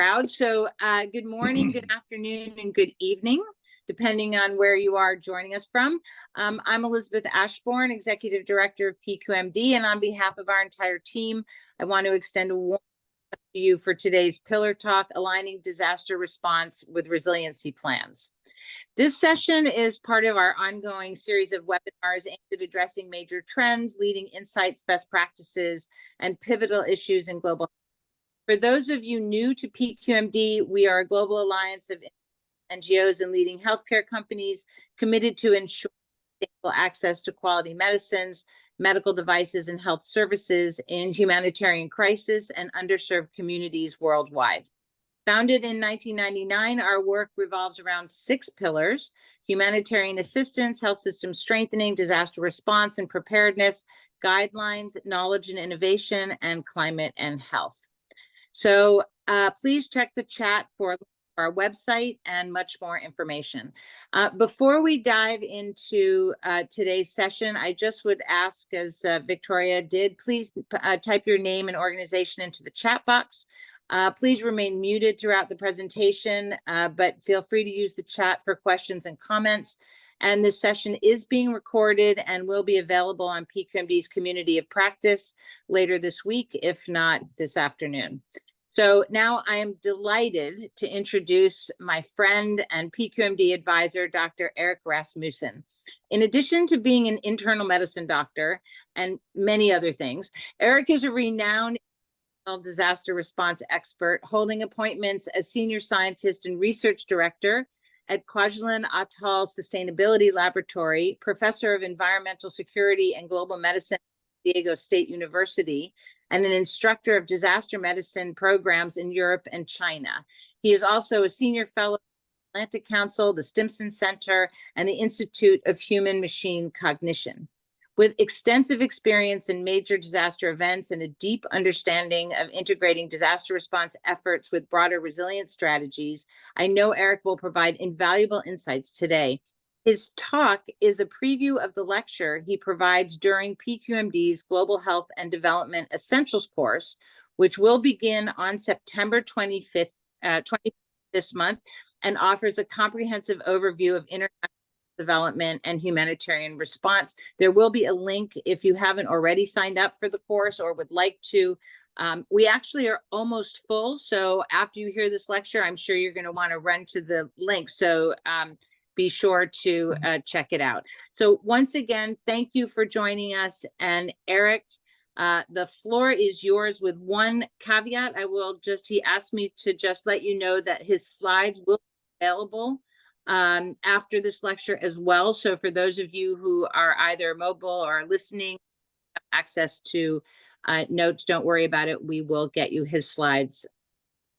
crowd. So good morning, good afternoon, and good evening, depending on where you are joining us from. I'm Elizabeth Ashbourne, Executive Director of PQMD, and on behalf of our entire team, I want to extend a warm welcome to you for today's Pillar Talk, Aligning Disaster Response with Resiliency Plans. This session is part of our ongoing series of webinars aimed at addressing major trends, leading insights, best practices, and pivotal issues in global health. For those of you new to PQMD, we are a global alliance of NGOs and leading healthcare companies committed to ensure access to quality medicines, medical devices, and health services in humanitarian crisis and underserved communities worldwide. Founded in 1999, our work revolves around 6 pillars: humanitarian assistance, health system strengthening, disaster response and preparedness, guidelines, knowledge and innovation, and climate and health. So please check the chat for our website and much more information. Before we dive into today's session, I just would ask, as Victoria did, please type your name and organization into the chat box. Please remain muted throughout the presentation, but feel free to use the chat for questions and comments. And this session is being recorded and will be available on PQMD's Community of Practice later this week, if not this afternoon. So now I am delighted to introduce my friend and PQMD advisor, Dr. Eric Rasmussen. In addition to being an internal medicine doctor and many other things, Eric is a renowned disaster response expert, holding appointments as senior scientist and research director at Kwajalein Atoll Sustainability Laboratory, professor of environmental security and global medicine at Diego State University, and an instructor of disaster medicine programs in Europe and China. He is also a senior fellow at the Atlantic Council, the Stimson Center, and the Institute of Human Machine Cognition. With extensive experience in major disaster events and a deep understanding of integrating disaster response efforts with broader resilience strategies, I know Eric will provide invaluable insights today. His talk is a preview of the lecture he provides during PQMD's Global Health and Development Essentials course, which will begin on September 25th, this month, and offers a comprehensive overview of international development and humanitarian response. There will be a link if you haven't already signed up for the course or would like to. We actually are almost full, so after you hear this lecture, I'm sure you're going to want to run to the link. So be sure to check it out. So once again, thank you for joining us. And Eric, the floor is yours with one caveat. He asked me to just let you know that his slides will be available after this lecture as well. So for those of you who are either mobile or listening, access to notes, don't worry about it. We will get you his slides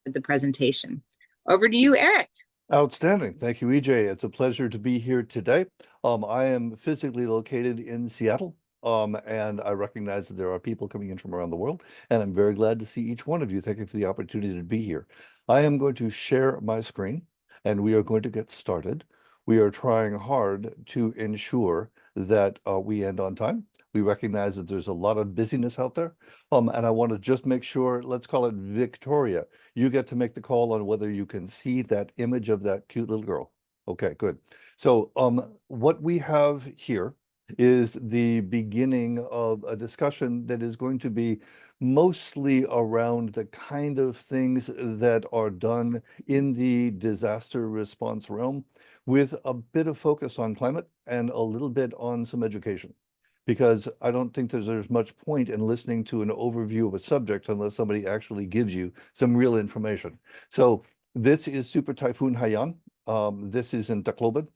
at the presentation. Over to you, Eric. Outstanding. Thank you, EJ. It's a pleasure to be here today. I am physically located in Seattle, and I recognize that there are people coming in from around the world, and I'm very glad to see each one of you. Thank you for the opportunity to be here. I am going to share my screen, and we are going to get started. We are trying hard to ensure that we end on time. We recognize that there's a lot of busyness out there, and I want to just make sure, let's call it Victoria, you get to make the call on whether you can see that image of that cute little girl. Okay, good. So what we have here is the beginning of a discussion that is going to be mostly around the kind of things that are done in the disaster response realm, with a bit of focus on climate and a little bit on some education. Because I don't think there's much point in listening to an overview of a subject unless somebody actually gives you some real information. So this is Super Typhoon Haiyan. This is in Tacloban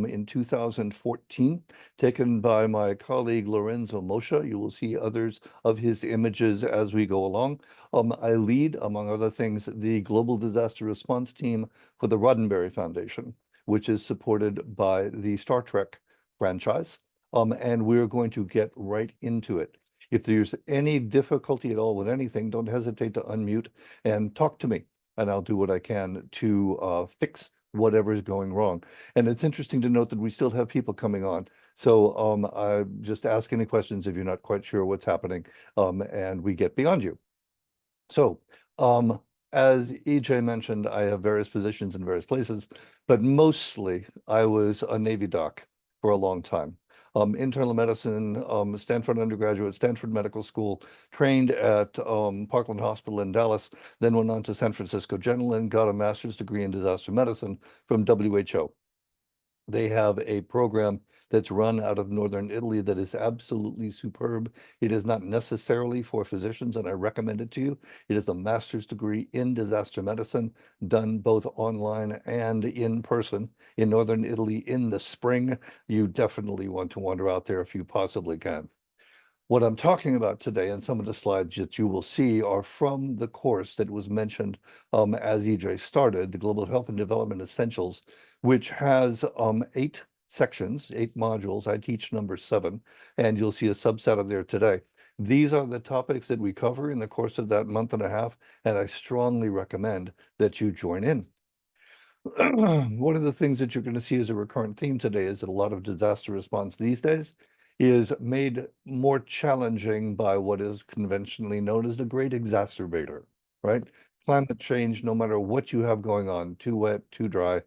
in 2014, taken by my colleague Lorenzo Mosha. You will see others of his images as we go along. I lead, among other things, the Global Disaster Response Team for the Roddenberry Foundation, which is supported by the Star Trek franchise. And we're going to get right into it. If there's any difficulty at all with anything, don't hesitate to unmute and talk to me, and I'll do what I can to fix whatever is going wrong. And it's interesting to note that we still have people coming on. So I just ask any questions if you're not quite sure what's happening, and we get beyond you. So as EJ mentioned, I have various positions in various places, but mostly I was a Navy doc for a long time. Internal medicine, Stanford undergraduate, Stanford Medical School, trained at Parkland Hospital in Dallas, then went on to San Francisco General and got a master's degree in disaster medicine from WHO. They have a program that's run out of Northern Italy that is absolutely superb. It is not necessarily for physicians, and I recommend it to you. It is a master's degree in disaster medicine, done both online and in person in Northern Italy in the spring. You definitely want to wander out there if you possibly can. What I'm talking about today, and some of the slides that you will see, are from the course that was mentioned as EJ started, the Global Health and Development Essentials, which has 8 sections, 8 modules. I teach number 7, and you'll see a subset of there today. These are the topics that we cover in the course of that month and a half, and I strongly recommend that you join in. One of the things that you're going to see as a recurrent theme today is that a lot of disaster response these days is made more challenging by what is conventionally known as the great exacerbator, right? Climate change, no matter what you have going on, too wet, too dry,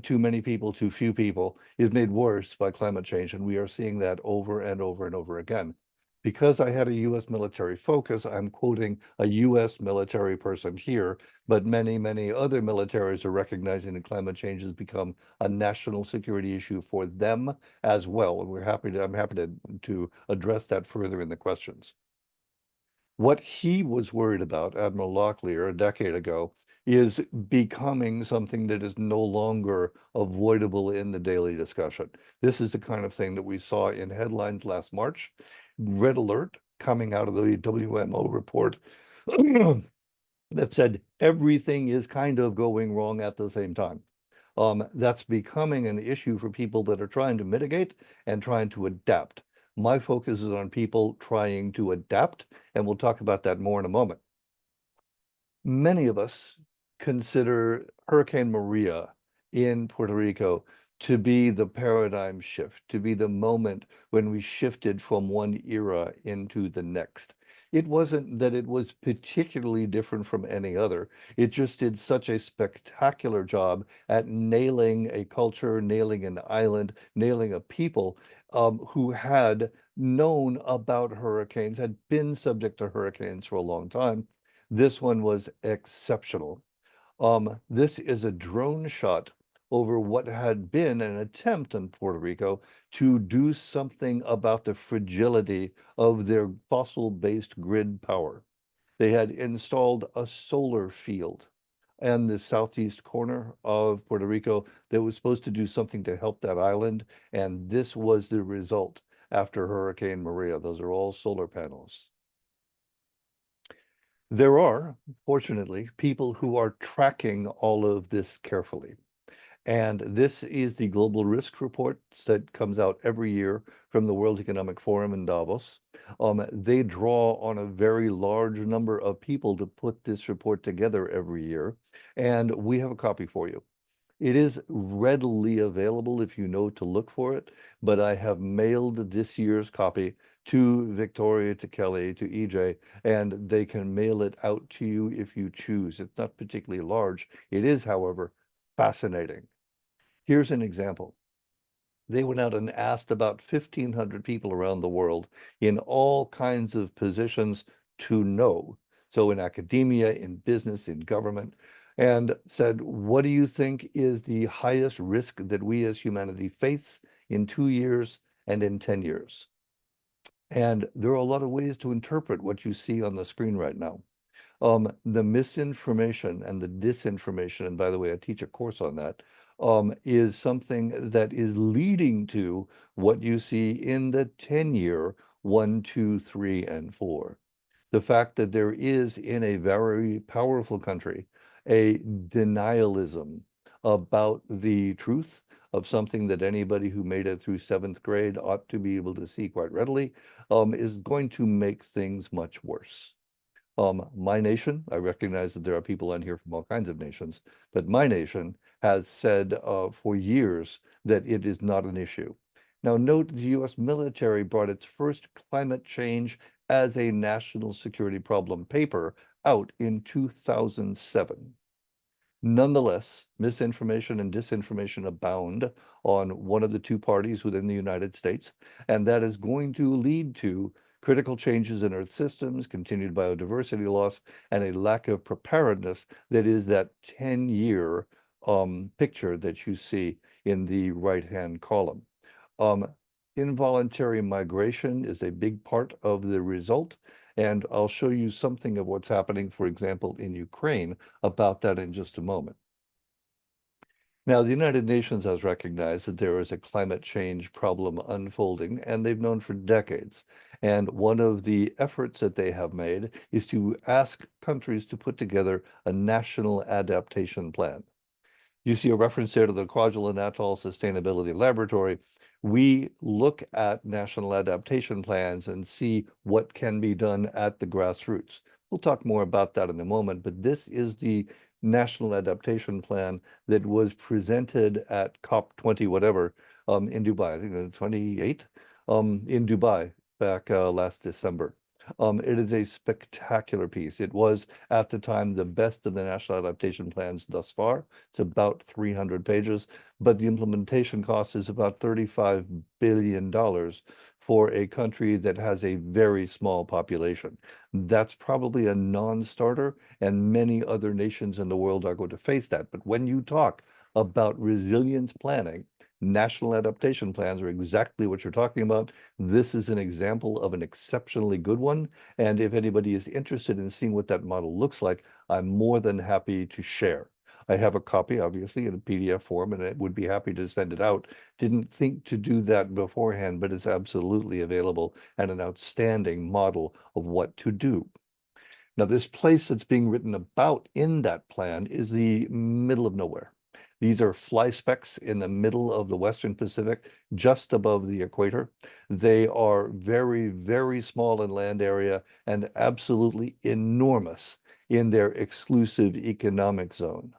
too many people, too few people, is made worse by climate change. And we are seeing that over and over and over again. Because I had a US military focus, I'm quoting a US military person here, but many, many other militaries are recognizing that climate change has become a national security issue for them as well. And I'm happy to address that further in the questions. What he was worried about, Admiral Locklear, a decade ago, is becoming something that is no longer avoidable in the daily discussion. This is the kind of thing that we saw in headlines last March. Red alert coming out of the WMO report that said everything is kind of going wrong at the same time. That's becoming an issue for people that are trying to mitigate and trying to adapt. My focus is on people trying to adapt, and we'll talk about that more in a moment. Many of us consider Hurricane Maria in Puerto Rico to be the paradigm shift, to be the moment when we shifted from one era into the next. It wasn't that it was particularly different from any other. It just did such a spectacular job at nailing a culture, nailing an island, nailing a people who had known about hurricanes, had been subject to hurricanes for a long time. This one was exceptional. This is a drone shot over what had been an attempt in Puerto Rico to do something about the fragility of their fossil-based grid power. They had installed a solar field in the southeast corner of Puerto Rico that was supposed to do something to help that island, and this was the result after Hurricane Maria. Those are all solar panels. There are, fortunately, people who are tracking all of this carefully. And this is the global risk report that comes out every year from the World Economic Forum in Davos. They draw on a very large number of people to put this report together every year. And we have a copy for you. It is readily available if you know to look for it, but I have mailed this year's copy to Victoria, to Kelly, to EJ, and they can mail it out to you if you choose. It's not particularly large. It is, however, fascinating. Here's an example. They went out and asked about 1,500 people around the world in all kinds of positions to know. So in academia, in business, in government, and said, what do you think is the highest risk that we as humanity face in 2 years and in 10 years? And there are a lot of ways to interpret what you see on the screen right now. The misinformation and the disinformation, and by the way, I teach a course on that, is something that is leading to what you see in the 10-year 1, 2, 3, and 4. The fact that there is in a very powerful country a denialism about the truth of something that anybody who made it through 7th grade ought to be able to see quite readily, is going to make things much worse. My nation, I recognize that there are people on here from all kinds of nations, but my nation has said for years that it is not an issue. Now, note the US military brought its first climate change as a national security problem paper out in 2007. Nonetheless, misinformation and disinformation abound on one of the two parties within the United States, and that is going to lead to critical changes in Earth systems, continued biodiversity loss, and a lack of preparedness that is that 10-year picture that you see in the right-hand column. Um, Involuntary migration is a big part of the result, and I'll show you something of what's happening, for example, in Ukraine about that in just a moment. Now, the United Nations has recognized that there is a climate change problem unfolding, and they've known for decades. And one of the efforts that they have made is to ask countries to put together a national adaptation plan. You see a reference there to the Kwajalein Atoll Sustainability Laboratory. We look at national adaptation plans and see what can be done at the grassroots. We'll talk more about that in a moment, but this is the national adaptation plan that was presented at COP20 whatever in Dubai, I think 28 in Dubai back last December. It is a spectacular piece. It was, at the time, the best of the national adaptation plans thus far. It's about 300 pages, but the implementation cost is about $35 billion for a country that has a very small population. That's probably a non-starter, and many other nations in the world are going to face that. But when you talk about resilience planning, national adaptation plans are exactly what you're talking about. This is an example of an exceptionally good one. And if anybody is interested in seeing what that model looks like, I'm more than happy to share. I have a copy, obviously, in a PDF form, and I would be happy to send it out. Didn't think to do that beforehand, but it's absolutely available and an outstanding model of what to do. Now, this place that's being written about in that plan is the middle of nowhere. These are fly specks in the middle of the Western Pacific, just above the equator. They are very, very small in land area and absolutely enormous in their exclusive economic zone.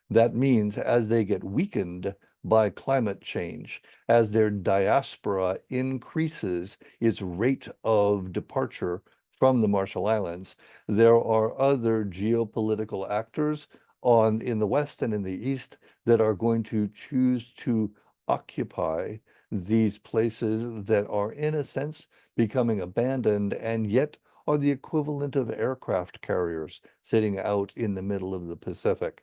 That means as they get weakened by climate change, as their diaspora increases its rate of departure from the Marshall Islands, there are other geopolitical actors in the West and in the East that are going to choose to occupy these places that are, in a sense, becoming abandoned and yet are the equivalent of aircraft carriers sitting out in the middle of the Pacific.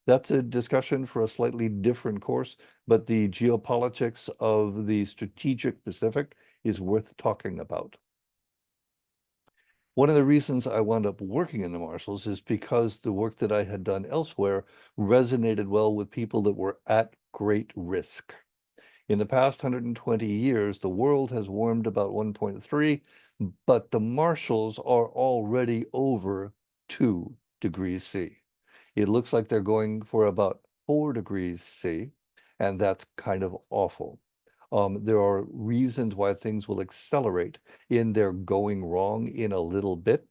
That's a discussion for a slightly different course, but the geopolitics of the strategic Pacific is worth talking about. One of the reasons I wound up working in the Marshalls is because the work that I had done elsewhere resonated well with people that were at great risk. In the past 120 years, the world has warmed about 1.3, but the Marshalls are already over 2 degrees C. It looks like they're going for about 4 degrees C, and that's kind of awful. There are reasons why things will accelerate in their going wrong in a little bit,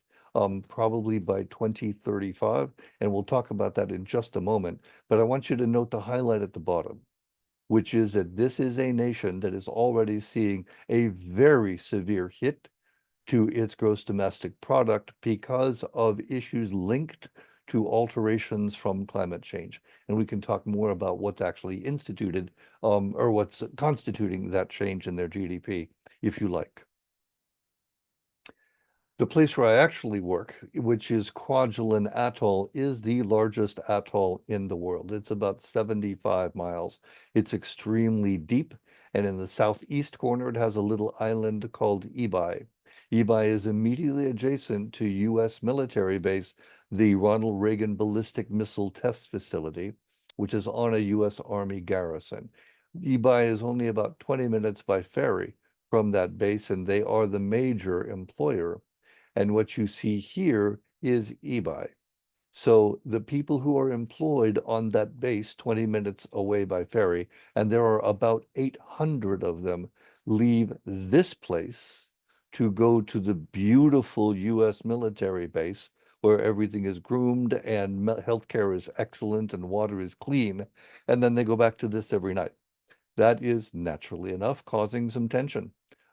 probably by 2035, and we'll talk about that in just a moment. But I want you to note the highlight at the bottom, which is that this is a nation that is already seeing a very severe hit to its gross domestic product because of issues linked to alterations from climate change. And we can talk more about what's actually instituted or what's constituting that change in their GDP, if you like. The place where I actually work, which is Kwajalein Atoll, is the largest atoll in the world. It's about 75 miles. It's extremely deep, and in the southeast corner, it has a little island called Ebi. Ebi is immediately adjacent to U.S. military base, the Ronald Reagan Ballistic Missile Test Facility, which is on a U.S. Army garrison. Ebi is only about 20 minutes by ferry from that base, and they are the major employer. And what you see here is eBay. So the people who are employed on that base 20 minutes away by ferry, and there are about 800 of them, leave this place to go to the beautiful US military base where everything is groomed and healthcare is excellent and water is clean. And then they go back to this every night. That is naturally enough causing some tension.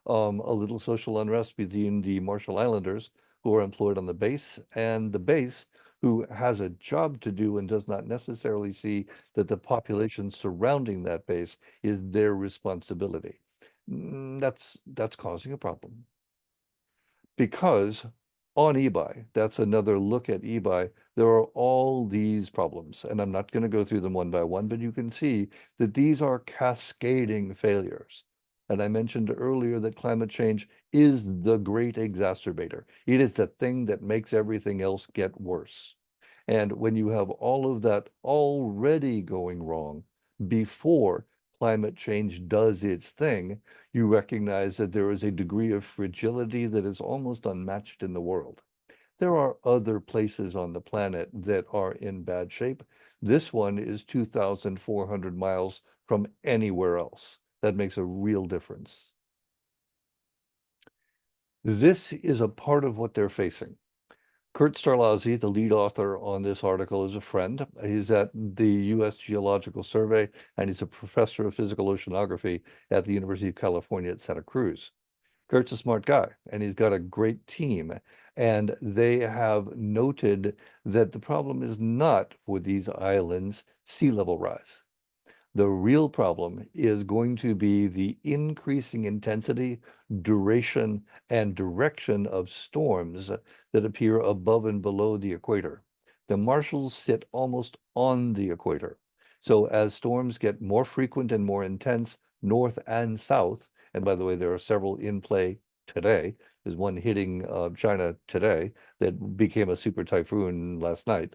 a little social unrest between the Marshall Islanders who are employed on the base and the base who has a job to do and does not necessarily see that the population surrounding that base is their responsibility. That's causing a problem. Because on eBay, that's another look at eBay, there are all these problems. And I'm not going to go through them one by one, but you can see that these are cascading failures. And I mentioned earlier that climate change is the great exacerbator. It is the thing that makes everything else get worse. And when you have all of that already going wrong before climate change does its thing, you recognize that there is a degree of fragility that is almost unmatched in the world. There are other places on the planet that are in bad shape. This one is 2,400 miles from anywhere else. That makes a real difference. This is a part of what they're facing. Kurt Starlazzi, the lead author on this article, is a friend. He's at the U.S. Geological Survey, and he's a professor of physical oceanography at the University of California at Santa Cruz. Kurt's a smart guy, and he's got a great team. And they have noted that the problem is not for these islands sea level rise. The real problem is going to be the increasing intensity, duration, and direction of storms that appear above and below the equator. The Marshalls sit almost on the equator. So as storms get more frequent and more intense north and south, and by the way, there are several in play today. There's one hitting China today that became a super typhoon last night.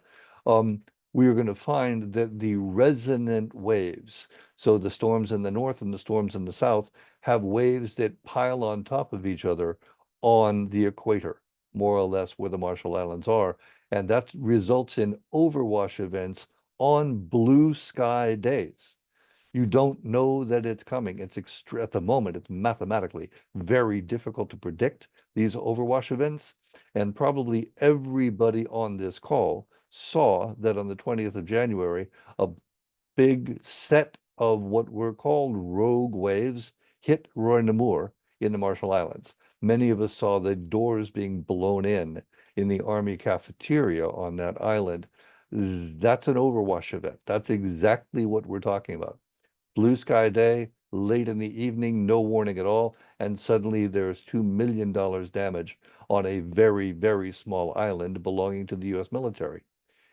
We are going to find that the resonant waves, so the storms in the north and the storms in the south, have waves that pile on top of each other on the equator, more or less where the Marshall Islands are. And that results in overwash events on blue sky days. You don't know that it's coming. It's at the moment, it's mathematically very difficult to predict these overwash events. And probably everybody on this call saw that on the 20th of January, a big set of what were called rogue waves hit Roy Namur in the Marshall Islands. Many of us saw the doors being blown in the Army cafeteria on that island. That's an overwash event. That's exactly what we're talking about. Blue sky day, late in the evening, no warning at all, and suddenly there's $2 million damage on a very, very small island belonging to the US military.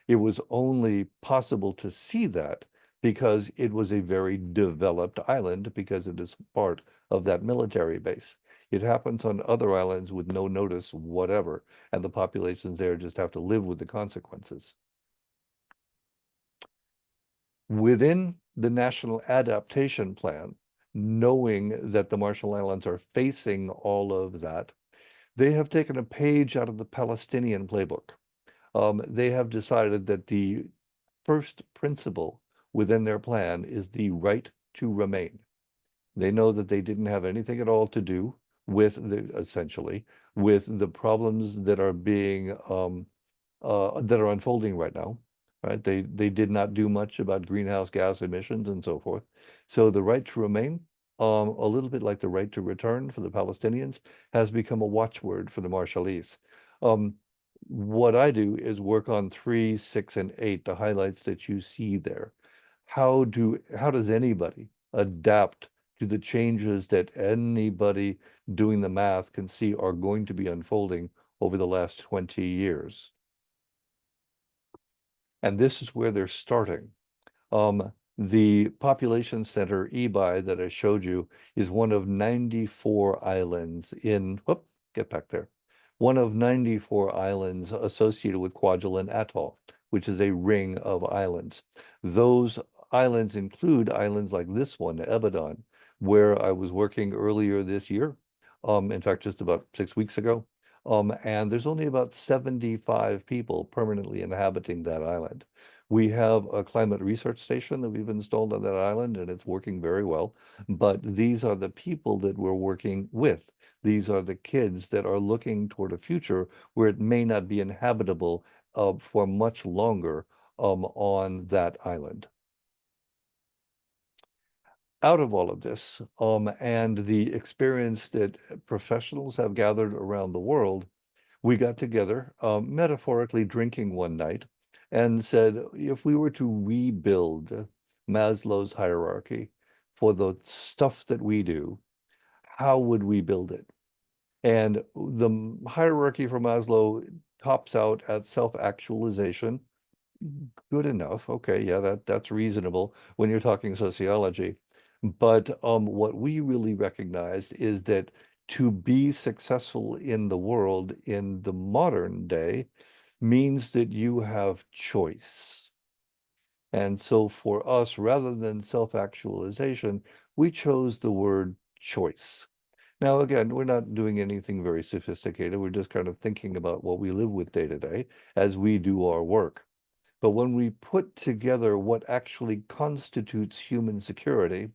It was only possible to see that because it was a very developed island because it is part of that military base. It happens on other islands with no notice whatever, and the populations there just have to live with the consequences. Within the National Adaptation Plan, knowing that the Marshall Islands are facing all of that, they have taken a page out of the Palestinian playbook. They have decided that the first principle within their plan is the right to remain. They know that they didn't have anything at all to do with essentially with the problems that are being that are unfolding right now, right? They did not do much about greenhouse gas emissions and so forth. So the right to remain, a little bit like the right to return for the Palestinians, has become a watchword for the Marshallese. What I do is work on 3, 6, and 8, the highlights that you see there. How does anybody adapt to the changes that anybody doing the math can see are going to be unfolding over the last 20 years? And this is where they're starting. The population center, Ebi, that I showed you, is one of 94 islands get back there. One of 94 islands associated with Kwajalein Atoll, which is a ring of islands. Those islands include islands like this one, Ebadon, where I was working earlier this year. In fact, just about 6 weeks ago. And there's only about 75 people permanently inhabiting that island. We have a climate research station that we've installed on that island, and it's working very well. But these are the people that we're working with. These are the kids that are looking toward a future where it may not be inhabitable for much longer on that island. out of all of this, and the experience that professionals have gathered around the world, we got together, metaphorically drinking one night, and said, if we were to rebuild Maslow's hierarchy for the stuff that we do, how would we build it? And the hierarchy for Maslow tops out at self-actualization. Good enough. Okay, yeah, that's reasonable when you're talking sociology. But what we really recognized is that to be successful in the world in the modern day means that you have choice. And so for us, rather than self-actualization, we chose the word choice. Now, again, we're not doing anything very sophisticated. We're just kind of thinking about what we live with day to day as we do our work. But when we put together what actually constitutes human security,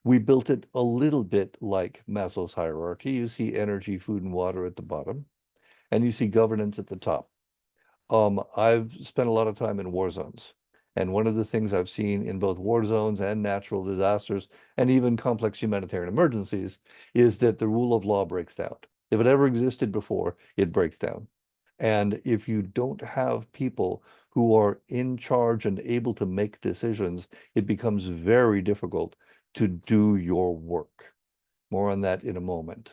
we built it a little bit like Maslow's hierarchy. You see energy, food, and water at the bottom, and you see governance at the top. I've spent a lot of time in war zones. And one of the things I've seen in both war zones and natural disasters and even complex humanitarian emergencies is that the rule of law breaks down. If it ever existed before, it breaks down. And if you don't have people who are in charge and able to make decisions, it becomes very difficult to do your work. More on that in a moment.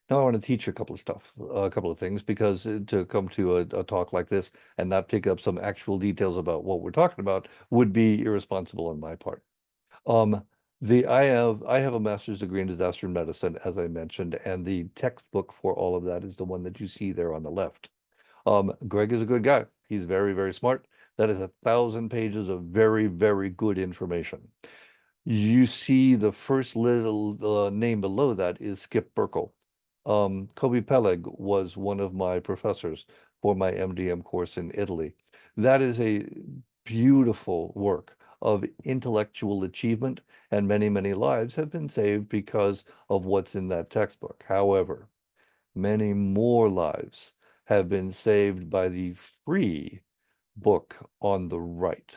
Now I want to teach you a couple of things, because to come to a talk like this and not pick up some actual details about what we're talking about would be irresponsible on my part. Um, I have a master's degree in disaster medicine, as I mentioned, and the textbook for all of that is the one that you see there on the left. Greg is a good guy. He's very, very smart. That is 1,000 pages of very, very good information. You see the first little name below that is Skip Burkle. Kobe Peleg was one of my professors for my MDM course in Italy. That is a beautiful work of intellectual achievement, and many, many lives have been saved because of what's in that textbook. However, many more lives have been saved by the free book on the right.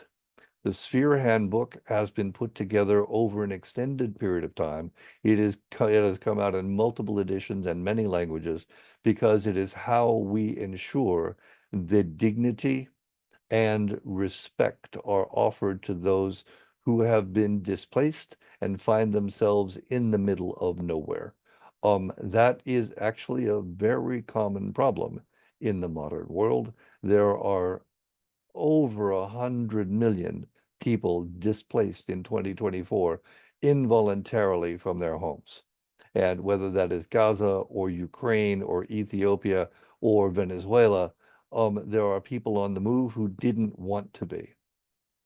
The Sphere Handbook has been put together over an extended period of time. It has come out in multiple editions and many languages, because it is how we ensure that dignity and respect are offered to those who have been displaced and find themselves in the middle of nowhere. That is actually a very common problem in the modern world. There are over 100 million people displaced in 2024 involuntarily from their homes. And whether that is Gaza or Ukraine or Ethiopia or Venezuela, there are people on the move who didn't want to be.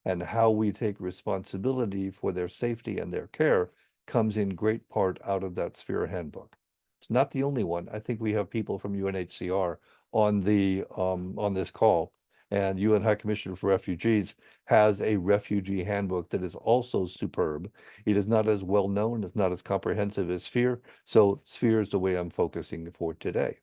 And how we take responsibility for their safety and their care comes in great part out of that Sphere Handbook. It's not the only one. I think we have people from UNHCR on this call, and UN High Commissioner for Refugees has a refugee handbook that is also superb. It is not as well known, it's not as comprehensive as Sphere, so Sphere is the way I'm focusing for today.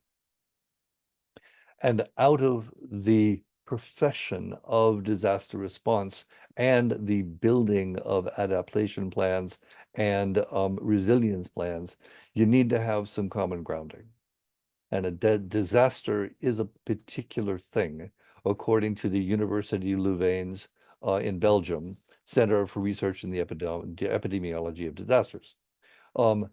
And out of the profession of disaster response and the building of adaptation plans and resilience plans, you need to have some common grounding. And a disaster is a particular thing, according to the University Louvain's in Belgium Center for Research in the Epidemiology of Disasters. Um,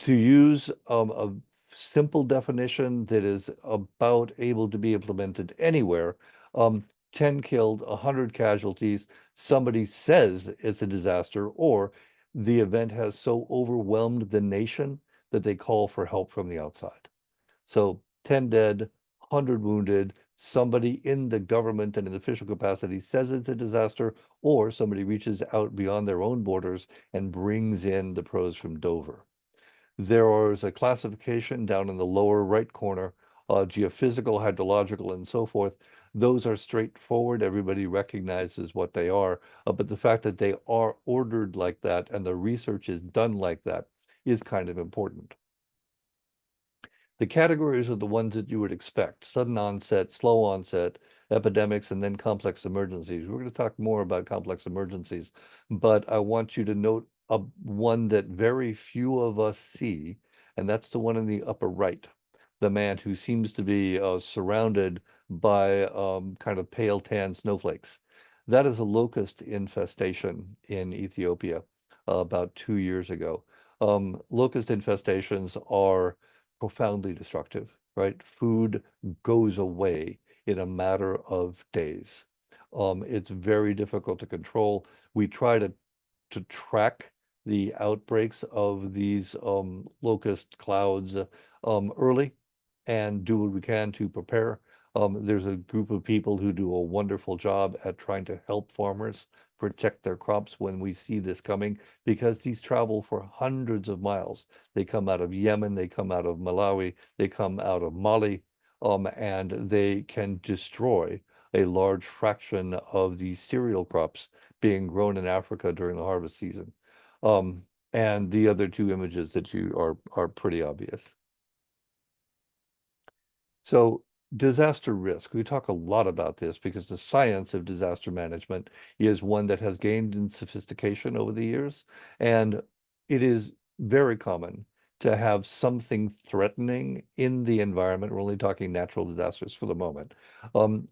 to use a simple definition that is about able to be implemented anywhere, 10 killed, 100 casualties, somebody says it's a disaster, or the event has so overwhelmed the nation that they call for help from the outside. So 10 dead, 100 wounded, somebody in the government and in official capacity says it's a disaster, or somebody reaches out beyond their own borders and brings in the pros from Dover. There is a classification down in the lower right corner, geophysical, hydrological, and so forth. Those are straightforward. Everybody recognizes what they are. But the fact that they are ordered like that and the research is done like that is kind of important. The categories are the ones that you would expect: sudden onset, slow onset, epidemics, and then complex emergencies. We're going to talk more about complex emergencies, but I want you to note one that very few of us see, and that's the one in the upper right, the man who seems to be surrounded by kind of pale tan snowflakes. That is a locust infestation in Ethiopia about 2 years ago. Locust infestations are profoundly destructive, right? Food goes away in a matter of days. It's very difficult to control. We try to track the outbreaks of these locust clouds early and do what we can to prepare. There's a group of people who do a wonderful job at trying to help farmers protect their crops when we see this coming, because these travel for hundreds of miles. They come out of Yemen, they come out of Malawi, they come out of Mali, and they can destroy a large fraction of the cereal crops being grown in Africa during the harvest season. Um, and the other two images that you are pretty obvious. So disaster risk, we talk a lot about this because the science of disaster management is one that has gained in sophistication over the years. And it is very common to have something threatening in the environment. We're only talking natural disasters for the moment,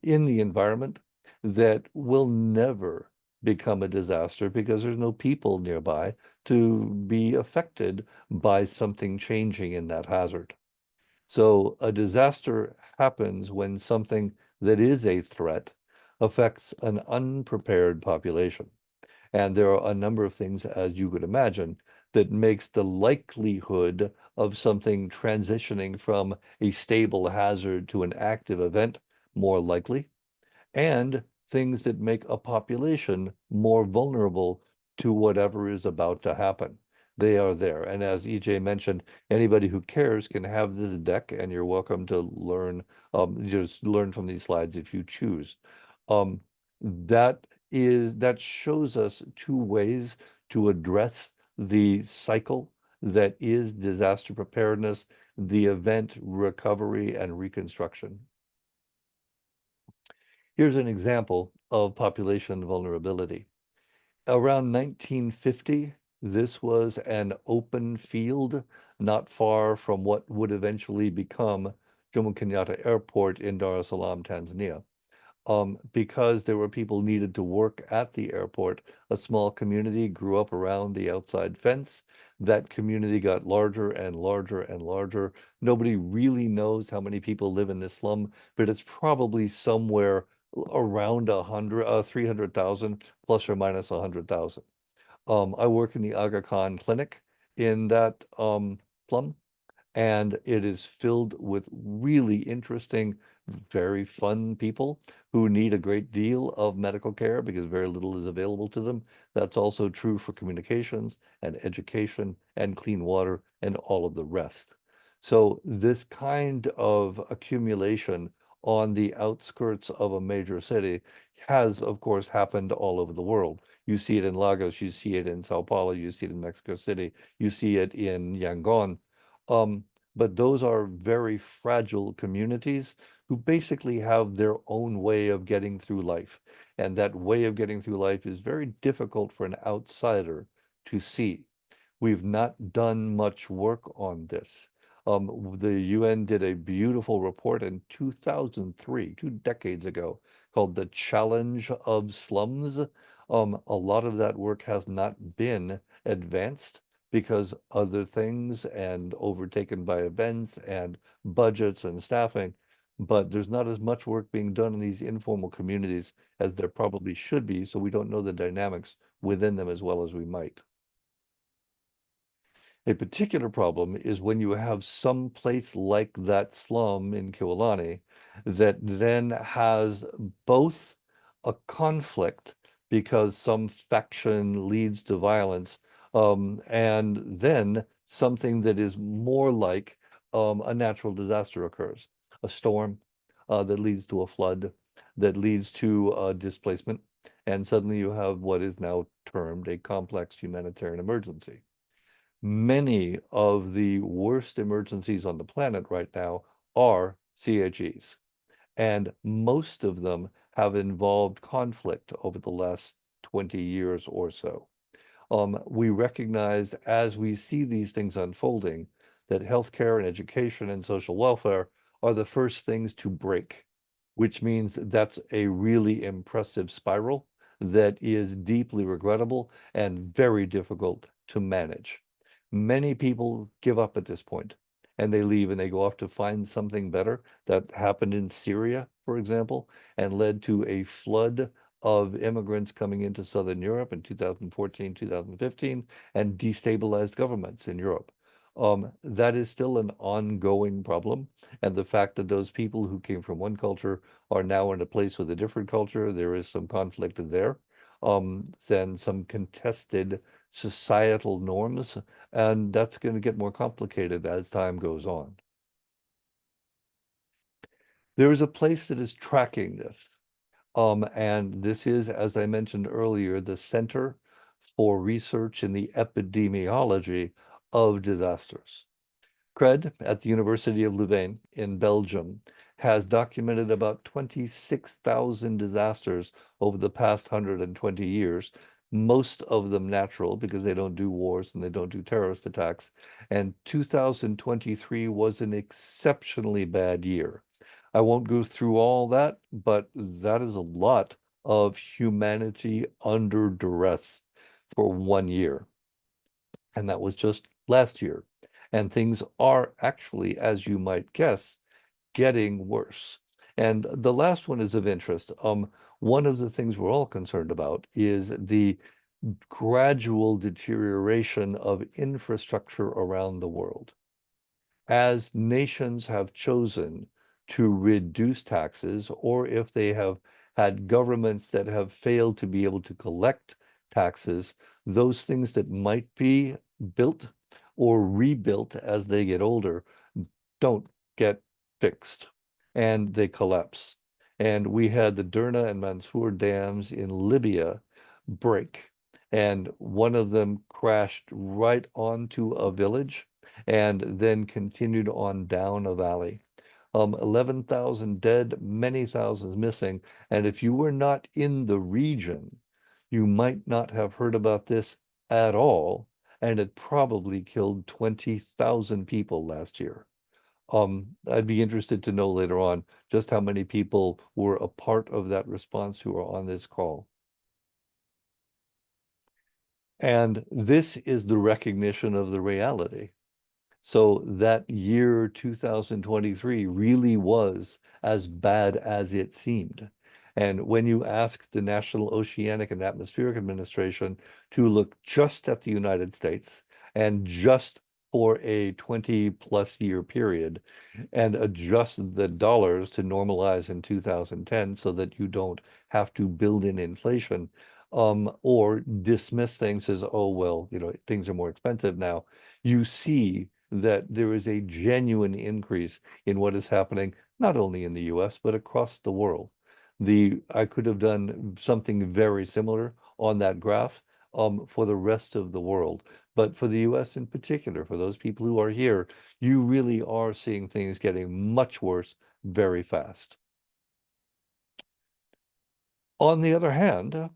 in the environment that will never become a disaster because there's no people nearby to be affected by something changing in that hazard. So a disaster happens when something that is a threat affects an unprepared population. And there are a number of things, as you could imagine, that makes the likelihood of something transitioning from a stable hazard to an active event more likely, and things that make a population more vulnerable to whatever is about to happen. They are there. And as EJ mentioned, anybody who cares can have this deck, and you're welcome to learn, just learn from these slides if you choose. Um, that shows us two ways to address the cycle that is disaster preparedness, the event recovery and reconstruction. Here's an example of population vulnerability. Around 1950, this was an open field not far from what would eventually become Jomo Kenyatta Airport in Dar es Salaam, Tanzania. Because there were people needed to work at the airport, a small community grew up around the outside fence. That community got larger and larger and larger. Nobody really knows how many people live in this slum, but it's probably somewhere around 300,000 plus or minus 100,000. I work in the Aga Khan Clinic in that slum, and it is filled with really interesting, very fun people who need a great deal of medical care because very little is available to them. That's also true for communications and education and clean water and all of the rest. So this kind of accumulation on the outskirts of a major city has, of course, happened all over the world. You see it in Lagos, you see it in Sao Paulo, you see it in Mexico City, you see it in Yangon. But those are very fragile communities who basically have their own way of getting through life. And that way of getting through life is very difficult for an outsider to see. We've not done much work on this. The UN did a beautiful report in 2003, 2 decades ago, called The Challenge of Slums. A lot of that work has not been advanced because other things and overtaken by events and budgets and staffing. But there's not as much work being done in these informal communities as there probably should be, so we don't know the dynamics within them as well as we might. A particular problem is when you have some place like that slum in Kiwalani that then has both a conflict because some faction leads to violence, and then something that is more like a natural disaster occurs, a storm that leads to a flood, that leads to displacement, and suddenly you have what is now termed a complex humanitarian emergency. Many of the worst emergencies on the planet right now are CHEs. And most of them have involved conflict over the last 20 years or so. We recognize as we see these things unfolding that healthcare and education and social welfare are the first things to break, which means that's a really impressive spiral that is deeply regrettable and very difficult to manage. Many people give up at this point and they leave and they go off to find something better. That happened in Syria, for example, and led to a flood of immigrants coming into Southern Europe in 2014, 2015, and destabilized governments in Europe. That is still an ongoing problem. And the fact that those people who came from one culture are now in a place with a different culture, there is some conflict there, and some contested societal norms, and that's going to get more complicated as time goes on. There is a place that is tracking this. And this is, as I mentioned earlier, the Center for Research in the Epidemiology of Disasters. CRED at the University of Louvain in Belgium has documented about 26,000 disasters over the past 120 years, most of them natural because they don't do wars and they don't do terrorist attacks. And 2023 was an exceptionally bad year. I won't go through all that, but that is a lot of humanity under duress for 1 year. And that was just last year. And things are actually, as you might guess, getting worse. And the last one is of interest. One of the things we're all concerned about is the gradual deterioration of infrastructure around the world. As nations have chosen to reduce taxes, or if they have had governments that have failed to be able to collect taxes, those things that might be built or rebuilt as they get older don't get fixed and they collapse. And we had the Derna and Mansour dams in Libya break, and one of them crashed right onto a village and then continued on down a valley. 11,000 dead, many thousands missing. And if you were not in the region, you might not have heard about this at all. And it probably killed 20,000 people last year. I'd be interested to know later on just how many people were a part of that response who are on this call. And this is the recognition of the reality. So that year 2023 really was as bad as it seemed. And when you ask the National Oceanic and Atmospheric Administration to look just at the United States and just for a 20+ year period and adjust the dollars to normalize in 2010 so that you don't have to build in inflation, or dismiss things as, oh, well, things are more expensive now, you see that there is a genuine increase in what is happening, not only in the US, but across the world. I could have done something very similar on that graph for the rest of the world. But for the US in particular, for those people who are here, you really are seeing things getting much worse very fast. On the other hand,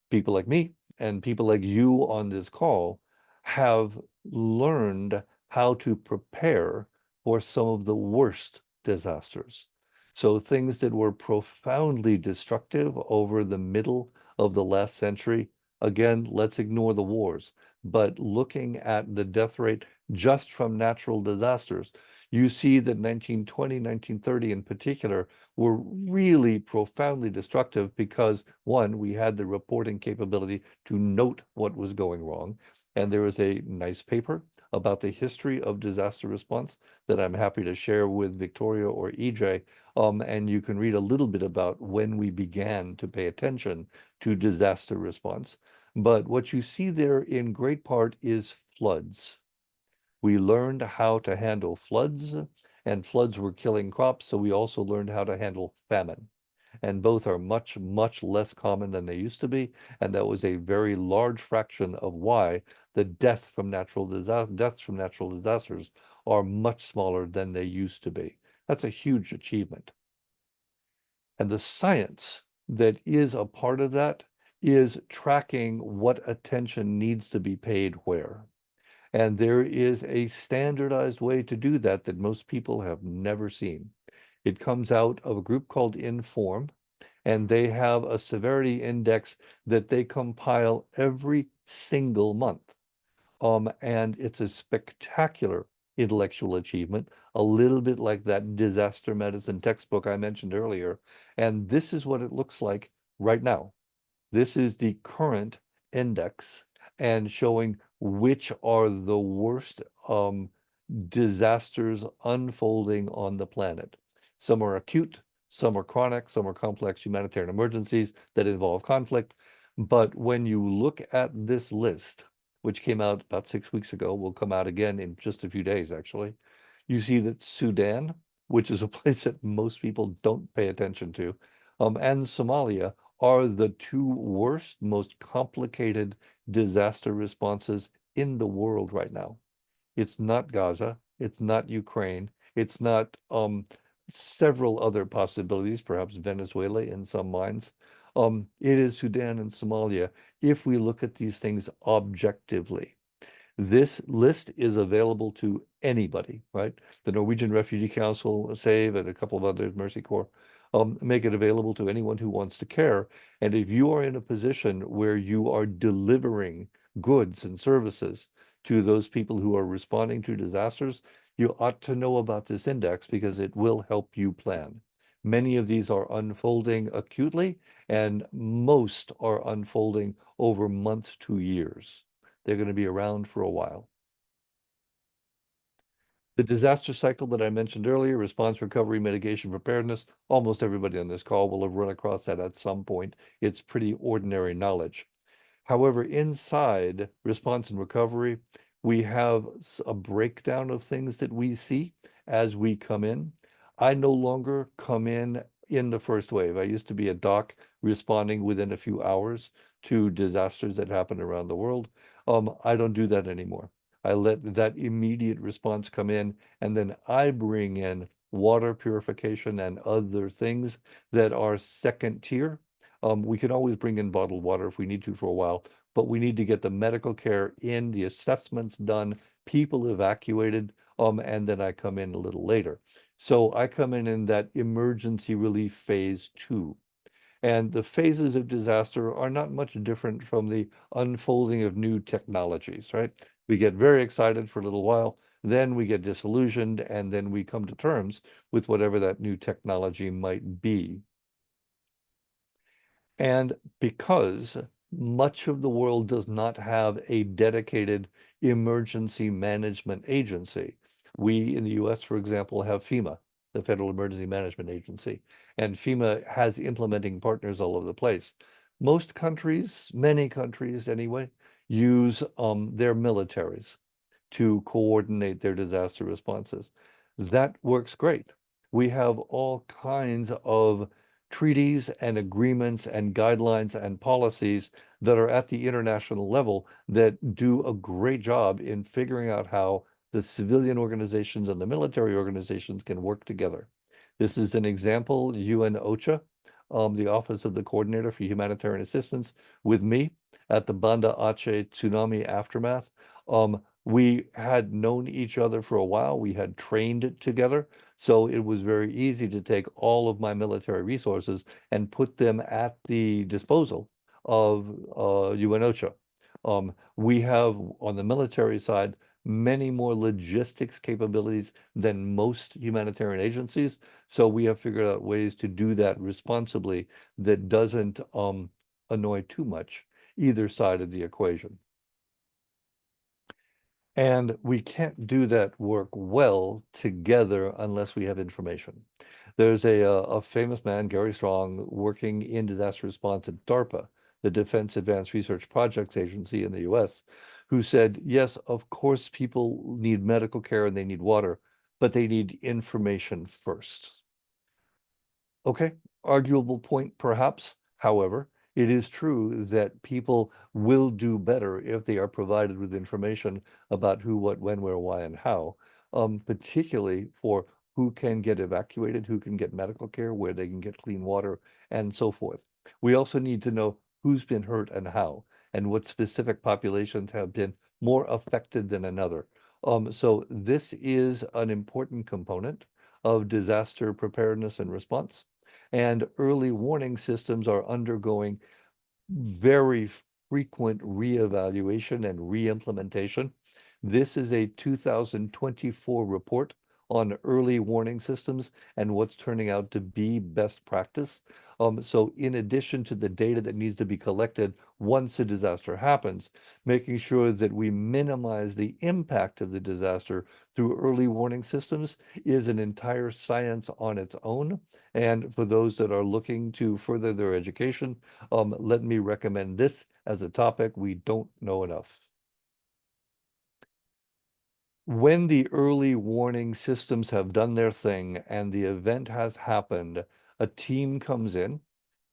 people like me and people like you on this call have learned how to prepare for some of the worst disasters. So things that were profoundly destructive over the middle of the last century, again, let's ignore the wars, but looking at the death rate just from natural disasters, you see that 1920, 1930 in particular were really profoundly destructive because, one, we had the reporting capability to note what was going wrong. And there is a nice paper about the history of disaster response that I'm happy to share with Victoria or EJ. And you can read a little bit about when we began to pay attention to disaster response. But what you see there in great part is floods. We learned how to handle floods, and floods were killing crops, so we also learned how to handle famine. And both are much, much less common than they used to be. And that was a very large fraction of why the deaths from natural disasters are much smaller than they used to be. That's a huge achievement. And the science that is a part of that is tracking what attention needs to be paid where. And there is a standardized way to do that that most people have never seen. It comes out of a group called Inform, and they have a severity index that they compile every single month. And it's a spectacular intellectual achievement, a little bit like that disaster medicine textbook I mentioned earlier. And this is what it looks like right now. This is the current index and showing which are the worst disasters unfolding on the planet. Some are acute, some are chronic, some are complex humanitarian emergencies that involve conflict. But when you look at this list, which came out about 6 weeks ago, will come out again in just a few days, actually, you see that Sudan, which is a place that most people don't pay attention to, and Somalia are the two worst, most complicated disaster responses in the world right now. It's not Gaza, it's not Ukraine, it's not several other possibilities, perhaps Venezuela in some minds. It is Sudan and Somalia if we look at these things objectively. This list is available to anybody, right? The Norwegian Refugee Council, SAVE, and a couple of others, Mercy Corps, make it available to anyone who wants to care. And if you are in a position where you are delivering goods and services to those people who are responding to disasters, you ought to know about this index because it will help you plan. Many of these are unfolding acutely, and most are unfolding over months to years. They're going to be around for a while. The disaster cycle that I mentioned earlier, response, recovery, mitigation, preparedness, almost everybody on this call will have run across that at some point. It's pretty ordinary knowledge. However, inside response and recovery, we have a breakdown of things that we see as we come in. I no longer come in the first wave. I used to be a doc responding within a few hours to disasters that happen around the world. I don't do that anymore. I let that immediate response come in, and then I bring in water purification and other things that are second tier. We can always bring in bottled water if we need to for a while, but we need to get the medical care in, the assessments done, people evacuated, and then I come in a little later. So I come in that emergency relief phase 2. And the phases of disaster are not much different from the unfolding of new technologies, right? We get very excited for a little while, then we get disillusioned, and then we come to terms with whatever that new technology might be. And because much of the world does not have a dedicated emergency management agency, we in the US, for example, have FEMA, the Federal Emergency Management Agency, and FEMA has implementing partners all over the place. Most countries, many countries anyway, use their militaries to coordinate their disaster responses. That works great. We have all kinds of treaties and agreements and guidelines and policies that are at the international level that do a great job in figuring out how the civilian organizations and the military organizations can work together. This is an example, UN OCHA, the Office of the Coordinator for Humanitarian Assistance, with me at the Banda Aceh tsunami aftermath. We had known each other for a while. We had trained together. So it was very easy to take all of my military resources and put them at the disposal of UN OCHA. We have, on the military side, many more logistics capabilities than most humanitarian agencies. So we have figured out ways to do that responsibly that doesn't annoy too much either side of the equation. And we can't do that work well together unless we have information. There's a famous man, Gary Strong, working in disaster response at DARPA, the Defense Advanced Research Projects Agency in the US, who said, yes, of course, people need medical care and they need water, but they need information first. Okay, arguable point perhaps. However, it is true that people will do better if they are provided with information about who, what, when, where, why, and how, particularly for who can get evacuated, who can get medical care, where they can get clean water, and so forth. We also need to know who's been hurt and how, and what specific populations have been more affected than another. So this is an important component of disaster preparedness and response. And early warning systems are undergoing very frequent reevaluation and reimplementation. This is a 2024 report on early warning systems and what's turning out to be best practice. So in addition to the data that needs to be collected once a disaster happens, making sure that we minimize the impact of the disaster through early warning systems is an entire science on its own. And for those that are looking to further their education, let me recommend this as a topic we don't know enough. When the early warning systems have done their thing and the event has happened, a team comes in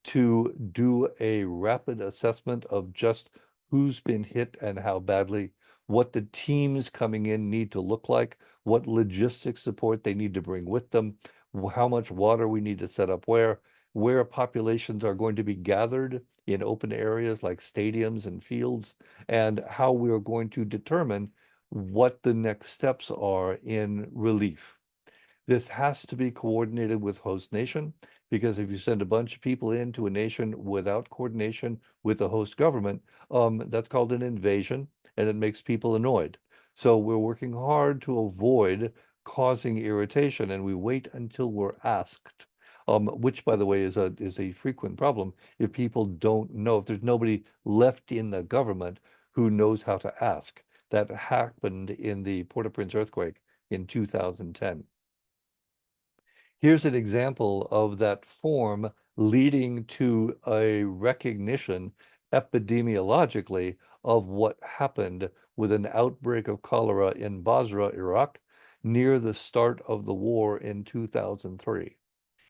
to do a rapid assessment of just who's been hit and how badly, what the teams coming in need to look like, what logistics support they need to bring with them, how much water we need to set up where populations are going to be gathered in open areas like stadiums and fields, and how we are going to determine what the next steps are in relief. This has to be coordinated with host nation, because if you send a bunch of people into a nation without coordination with the host government, that's called an invasion, and it makes people annoyed. So we're working hard to avoid causing irritation, and we wait until we're asked, which, by the way, is a frequent problem if people don't know, if there's nobody left in the government who knows how to ask. That happened in the Port-au-Prince earthquake in 2010. Here's an example of that form leading to a recognition epidemiologically of what happened with an outbreak of cholera in Basra, Iraq, near the start of the war in 2003.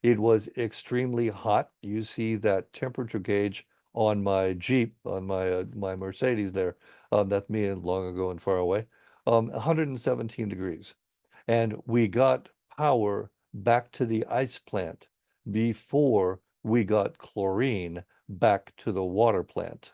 It was extremely hot. You see that temperature gauge on my Jeep, on my Mercedes there. That's me long ago and far away. 117 degrees. And we got power back to the ice plant before we got chlorine back to the water plant.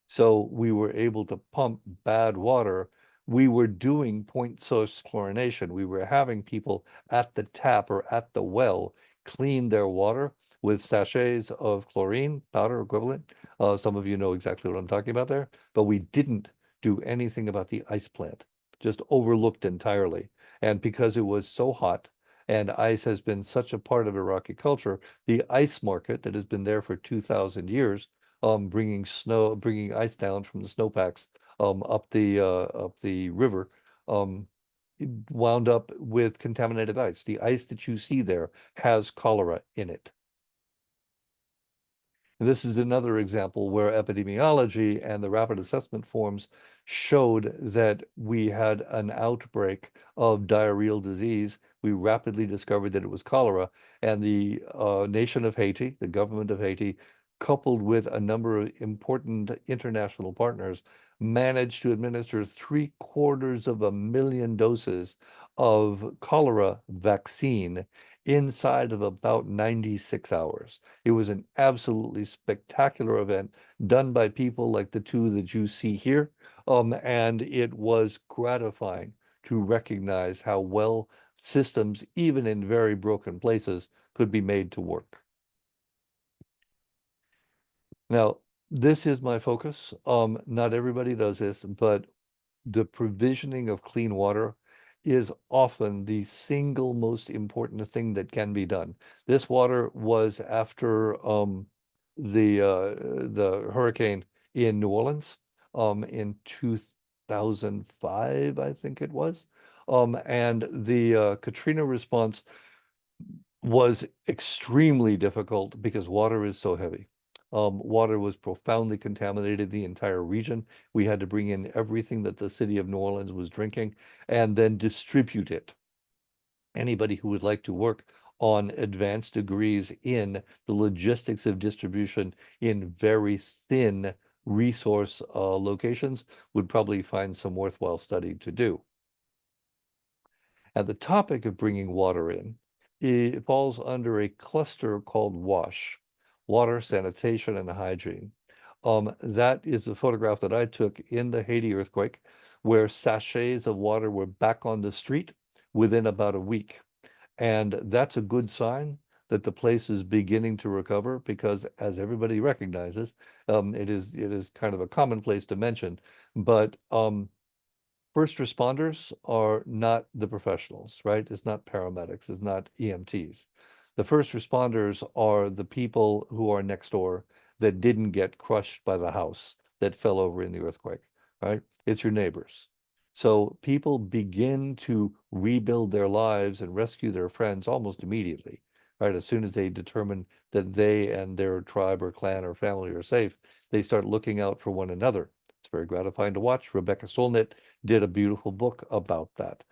So we were able to pump bad water. We were doing point source chlorination. We were having people at the tap or at the well clean their water with sachets of chlorine powder equivalent. Some of you know exactly what I'm talking about there, but we didn't do anything about the ice plant, just overlooked entirely. And because it was so hot and ice has been such a part of Iraqi culture, the ice market that has been there for 2,000 years, bringing ice down from the snowpacks up the river, it wound up with contaminated ice. The ice that you see there has cholera in it. And this is another example where epidemiology and the rapid assessment forms showed that we had an outbreak of diarrheal disease. We rapidly discovered that it was cholera, and the nation of Haiti, the government of Haiti, coupled with a number of important international partners, managed to administer 750,000 doses of cholera vaccine inside of about 96 hours. It was an absolutely spectacular event done by people like the two that you see here. And it was gratifying to recognize how well systems, even in very broken places, could be made to work. Now, this is my focus. Not everybody does this, but the provisioning of clean water is often the single most important thing that can be done. This water was after the hurricane in New Orleans in 2005, I think it was. And the Katrina response was extremely difficult because water is so heavy. Water was profoundly contaminated the entire region. We had to bring in everything that the city of New Orleans was drinking and then distribute it. Anybody who would like to work on advanced degrees in the logistics of distribution in very thin resource locations would probably find some worthwhile study to do. And the topic of bringing water in, it falls under a cluster called WASH, water, sanitation, and hygiene. That is a photograph that I took in the Haiti earthquake, where sachets of water were back on the street within about a week. And that's a good sign that the place is beginning to recover because, as everybody recognizes, it is kind of a commonplace to mention, but first responders are not the professionals, right? It's not paramedics, it's not EMTs. The first responders are the people who are next door that didn't get crushed by the house that fell over in the earthquake, right? It's your neighbors. So people begin to rebuild their lives and rescue their friends almost immediately, right? As soon as they determine that they and their tribe or clan or family are safe, they start looking out for one another. It's very gratifying to watch. Rebecca Solnit did a beautiful book about that.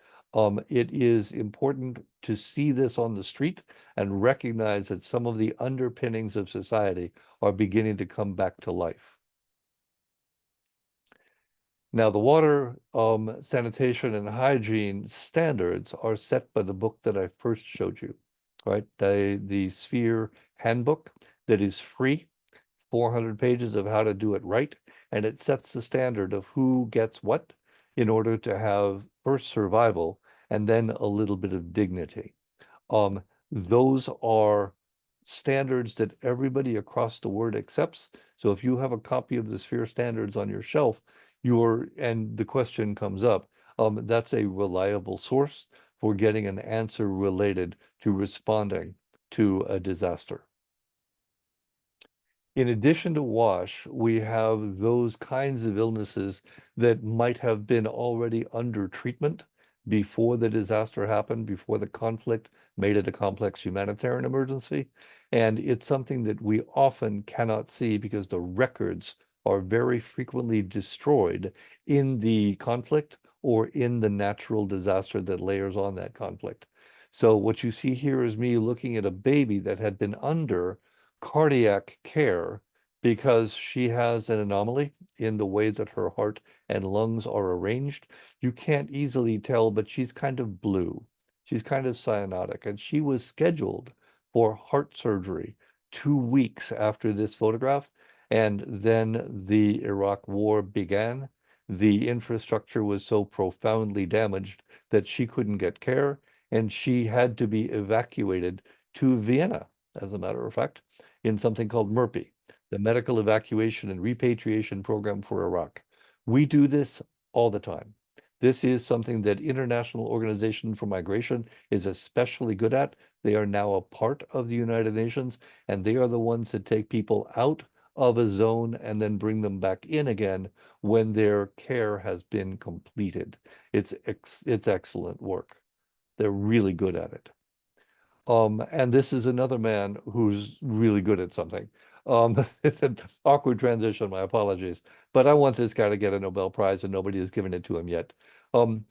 It is important to see this on the street and recognize that some of the underpinnings of society are beginning to come back to life. Now, the water, sanitation, and hygiene standards are set by the book that I first showed you, right? The Sphere Handbook that is free, 400 pages of how to do it right, and it sets the standard of who gets what in order to have first survival and then a little bit of dignity. Those are standards that everybody across the world accepts. So if you have a copy of the Sphere standards on your shelf, and the question comes up, that's a reliable source for getting an answer related to responding to a disaster. In addition to WASH, we have those kinds of illnesses that might have been already under treatment before the disaster happened, before the conflict made it a complex humanitarian emergency. And it's something that we often cannot see because the records are very frequently destroyed in the conflict or in the natural disaster that layers on that conflict. So what you see here is me looking at a baby that had been under cardiac care because she has an anomaly in the way that her heart and lungs are arranged. You can't easily tell, but she's kind of blue. She's kind of cyanotic, and she was scheduled for heart surgery 2 weeks after this photograph. And then the Iraq War began. The infrastructure was so profoundly damaged that she couldn't get care, and she had to be evacuated to Vienna, as a matter of fact, in something called MERPI, the Medical Evacuation and Repatriation Program for Iraq. We do this all the time. This is something that International Organization for Migration is especially good at. They are now a part of the United Nations, and they are the ones that take people out of a zone and then bring them back in again when their care has been completed. It's excellent work. They're really good at it. And this is another man who's really good at something. It's an awkward transition, my apologies. But I want this guy to get a Nobel Prize, and nobody has given it to him yet.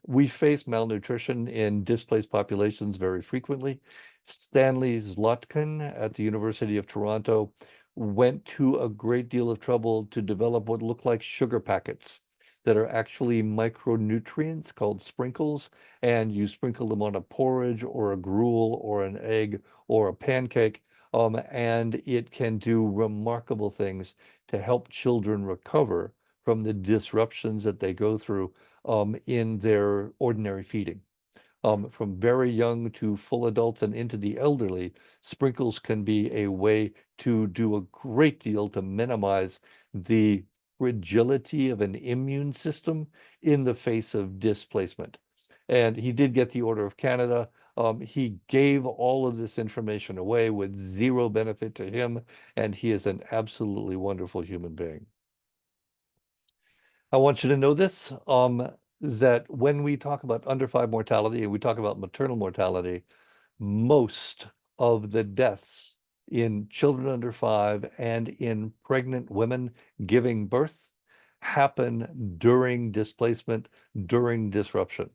We face malnutrition in displaced populations very frequently. Stanley Zlotkin at the University of Toronto went to a great deal of trouble to develop what look like sugar packets that are actually micronutrients called sprinkles, and you sprinkle them on a porridge or a gruel or an egg or a pancake, and it can do remarkable things to help children recover from the disruptions that they go through in their ordinary feeding. From very young to full adults and into the elderly, sprinkles can be a way to do a great deal to minimize the fragility of an immune system in the face of displacement. And he did get the Order of Canada. He gave all of this information away with zero benefit to him, and he is an absolutely wonderful human being. I want you to know this, that when we talk about under 5 mortality and we talk about maternal mortality, most of the deaths in children under 5 and in pregnant women giving birth happen during displacement, during disruption.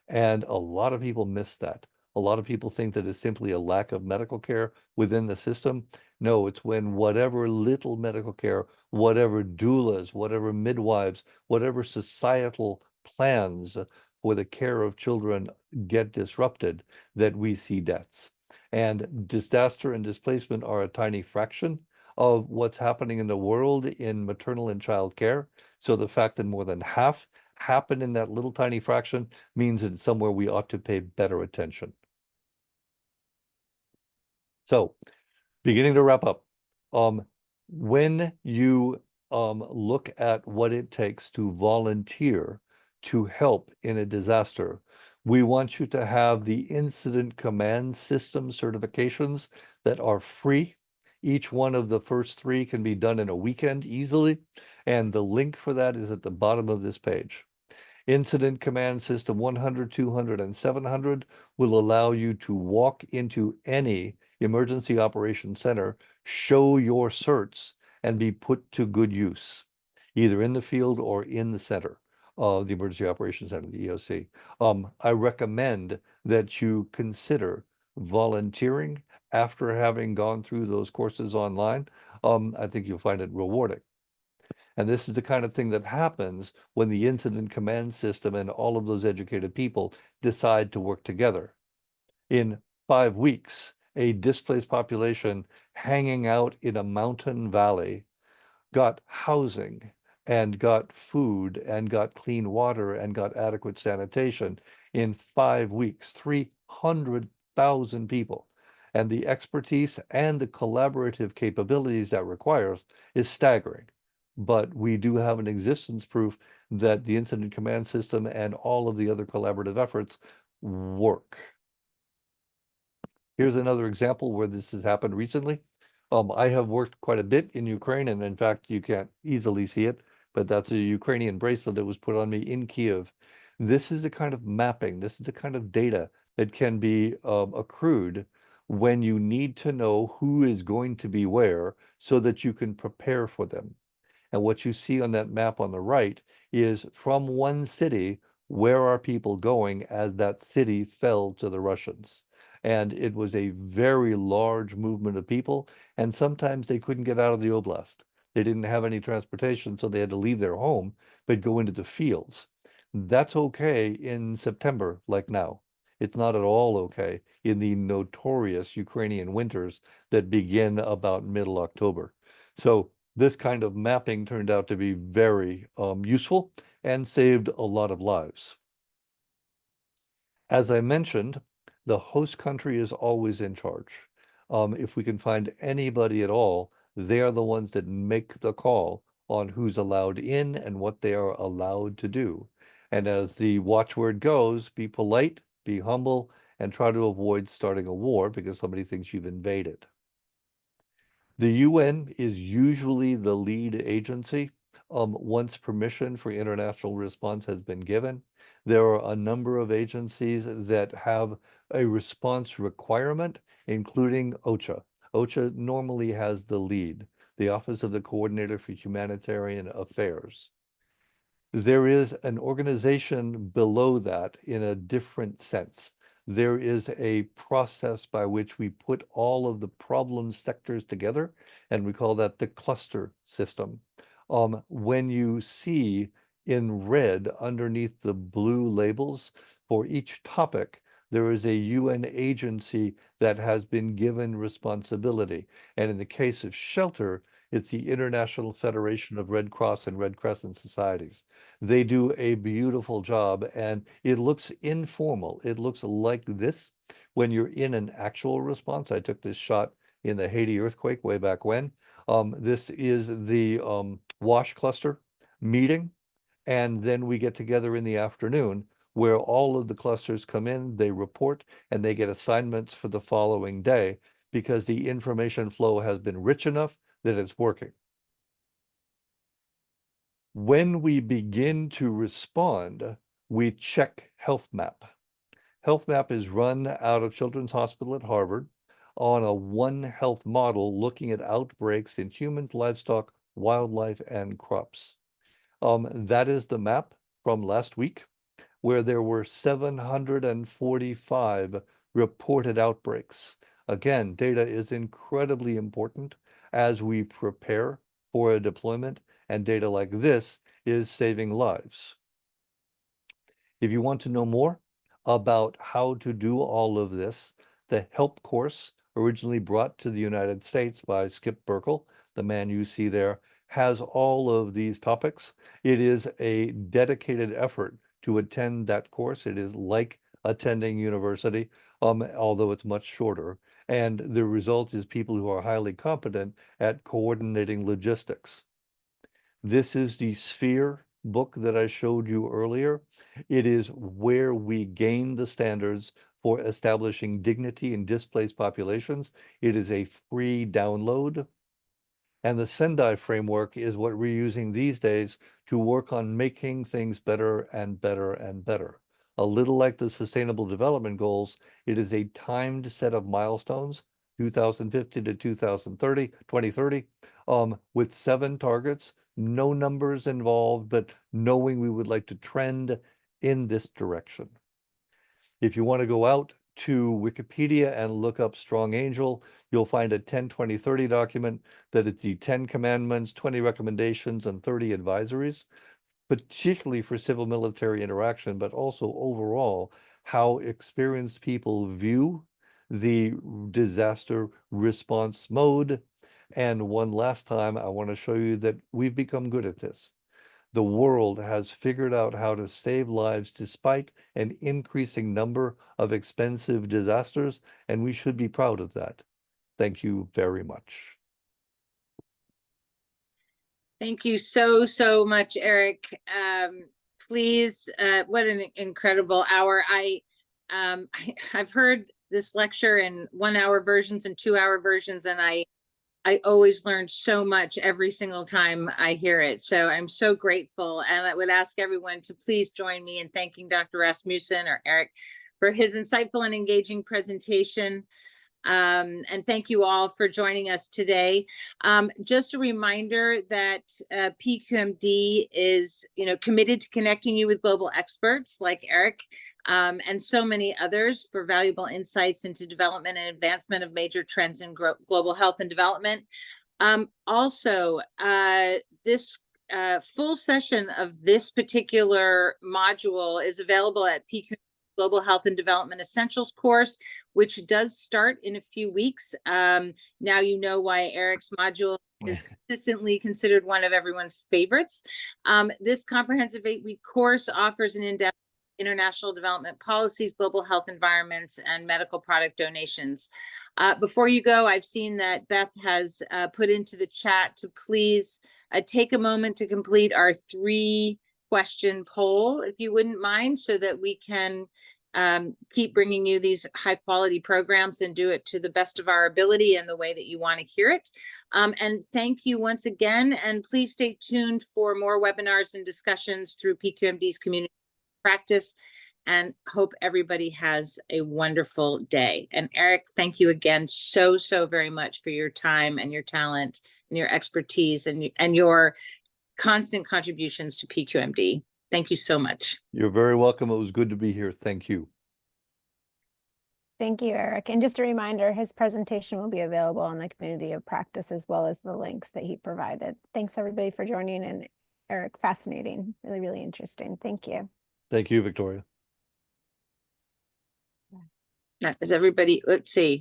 And a lot of people miss that. A lot of people think that it's simply a lack of medical care within the system. No, it's when whatever little medical care, whatever doulas, whatever midwives, whatever societal plans for the care of children get disrupted that we see deaths. And disaster and displacement are a tiny fraction of what's happening in the world in maternal and child care. So the fact that more than half happen in that little tiny fraction means that it's somewhere we ought to pay better attention. So beginning to wrap up, when you look at what it takes to volunteer to help in a disaster, we want you to have the incident command system certifications that are free. Each one of the first three can be done in a weekend easily, and the link for that is at the bottom of this page. Incident Command System 100, 200, and 700 will allow you to walk into any emergency operations center, show your certs, and be put to good use, either in the field or in the center of the Emergency Operations Center, the EOC. I recommend that you consider volunteering after having gone through those courses online. I think you'll find it rewarding. And this is the kind of thing that happens when the incident command system and all of those educated people decide to work together. In 5 weeks, a displaced population hanging out in a mountain valley got housing and got food and got clean water and got adequate sanitation in 5 weeks, 300,000 people. And the expertise and the collaborative capabilities that requires is staggering. But we do have an existence proof that the incident command system and all of the other collaborative efforts work. Here's another example where this has happened recently. I have worked quite a bit in Ukraine, and in fact, you can't easily see it, but that's a Ukrainian bracelet that was put on me in Kiev. This is the kind of mapping, this is the kind of data that can be accrued when you need to know who is going to be where so that you can prepare for them. And what you see on that map on the right is from one city, where are people going as that city fell to the Russians? And it was a very large movement of people, and sometimes they couldn't get out of the oblast. They didn't have any transportation, so they had to leave their home, but go into the fields. That's okay in September, like now. It's not at all okay in the notorious Ukrainian winters that begin about middle October. So this kind of mapping turned out to be very useful and saved a lot of lives. As I mentioned, the host country is always in charge. If we can find anybody at all, they are the ones that make the call on who's allowed in and what they are allowed to do. And as the watchword goes, be polite, be humble, and try to avoid starting a war because somebody thinks you've invaded. The UN is usually the lead agency once permission for international response has been given. There are a number of agencies that have a response requirement, including OCHA. OCHA normally has the lead, the Office of the Coordinator for Humanitarian Affairs. There is an organization below that in a different sense. There is a process by which we put all of the problem sectors together, and we call that the cluster system. When you see in red underneath the blue labels for each topic, there is a UN agency that has been given responsibility. And in the case of shelter, it's the International Federation of Red Cross and Red Crescent Societies. They do a beautiful job, and it looks informal. It looks like this when you're in an actual response. I took this shot in the Haiti earthquake way back when. This is the WASH cluster meeting, and then we get together in the afternoon where all of the clusters come in, they report, and they get assignments for the following day because the information flow has been rich enough that it's working. When we begin to respond, we check Health Map. Health Map is run out of Children's Hospital at Harvard on a One Health model looking at outbreaks in humans, livestock, wildlife, and crops. That is the map from last week, where there were 745 reported outbreaks. Again, data is incredibly important as we prepare for a deployment, and data like this is saving lives. If you want to know more about how to do all of this, the help course, originally brought to the United States by Skip Burkle, the man you see there, has all of these topics. It is a dedicated effort to attend that course. It is like attending university, although it's much shorter. And the result is people who are highly competent at coordinating logistics. This is the Sphere book that I showed you earlier. It is where we gain the standards for establishing dignity in displaced populations. It is a free download. And the Sendai framework is what we're using these days to work on making things better and better and better. A little like the Sustainable Development Goals, it is a timed set of milestones, 2050 to 2030, with 7 targets, no numbers involved, but knowing we would like to trend in this direction. If you want to go out to Wikipedia and look up Strong Angel, you'll find a 10, 20, 30 document that it's the 10 commandments, 20 recommendations, and 30 advisories, particularly for civil military interaction, but also overall how experienced people view the disaster response mode. And one last time, I want to show you that we've become good at this. The world has figured out how to save lives despite an increasing number of expensive disasters, and we should be proud of that. Thank you very much. Thank you so, so much, Eric. Please, what an incredible hour. I've heard this lecture in 1-hour versions and 2-hour versions, and I always learn so much every single time I hear it. So I'm so grateful. And I would ask everyone to please join me in thanking Dr. Rasmussen or Eric for his insightful and engaging presentation. And thank you all for joining us today. Just a reminder that PQMD is, committed to connecting you with global experts like Eric and so many others for valuable insights into development and advancement of major trends in global health and development. Also, this full session of this particular module is available at PQMD Global Health and Development Essentials course, which does start in a few weeks. Now you know why Eric's module is consistently considered one of everyone's favorites. This comprehensive 8-week course offers an in-depth international development policies, global health environments, and medical product donations. Before you go, I've seen that Beth has put into the chat to please take a moment to complete our 3-question poll, if you wouldn't mind, so that we can keep bringing you these high quality programs and do it to the best of our ability and the way that you want to hear it. And thank you once again, and please stay tuned for more webinars and discussions through PQMD's community practice, and hope everybody has a wonderful day. And Eric, thank you again so very much for your time and your talent and your expertise and your constant contributions to PQMD. Thank you so much. You're very welcome. It was good to be here. Thank you. Thank you, Eric. And just a reminder, his presentation will be available on the community of practice as well as the links that he provided. Thanks everybody for joining, and Eric, fascinating, really interesting. Thank you. Thank you, Victoria. Is everybody, let's see.